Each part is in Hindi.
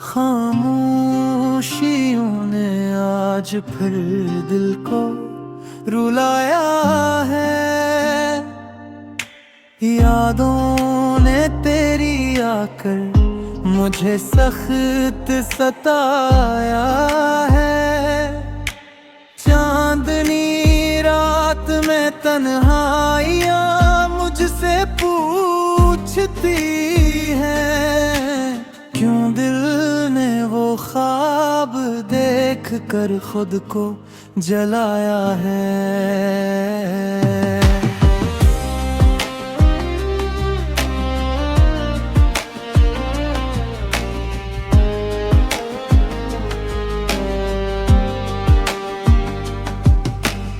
खामोशियों ने आज फिर दिल को रुलाया है। यादों ने तेरी आकर मुझे सख्त सताया है। चांदनी रात में तन्हाइयाँ मुझसे पूछती हैं, क्यों दिल ने वो ख्वाब देख कर खुद को जलाया है।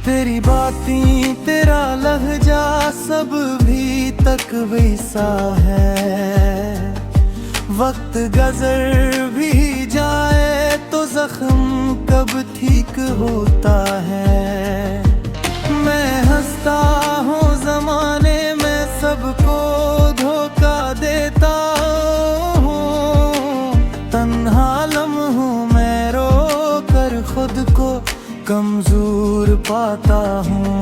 तेरी बातें तेरा लहजा सब भी तक वैसा है। वक्त गुजर भी जाए तो जख्म कब ठीक होता है। मैं हंसता हूँ ज़माने में सबको धोखा देता हूँ। तन्हा लम्हों में रो कर खुद को कमजोर पाता हूँ।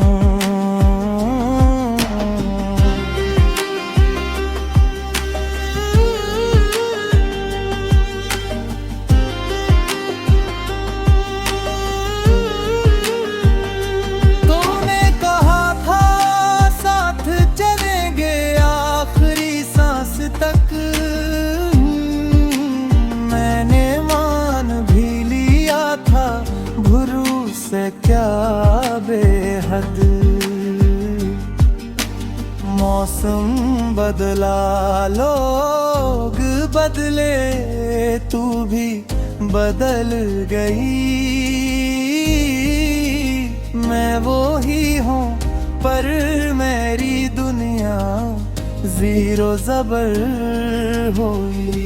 तूने कहा था साथ चलेंगे आखिरी सांस तक, मैंने मान भी लिया था भरोसे क्या बेहद। मौसम बदला लोग बदले तू भी बदल गई। मैं वो ही हूँ पर मेरी दुनिया जीरो ज़बर हुई।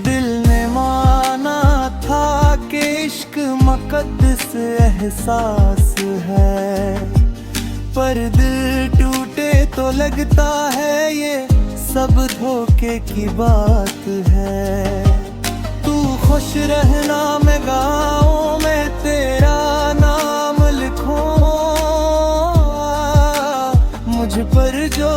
दिल ने माना था कि इश्क मुक़द्दस एहसास है, पर दिल टूटे तो लगता है ये सब धोखे की बात है। तू खुश रहना मैं गाँव में तेरा नाम लिखूं, मुझ पर जो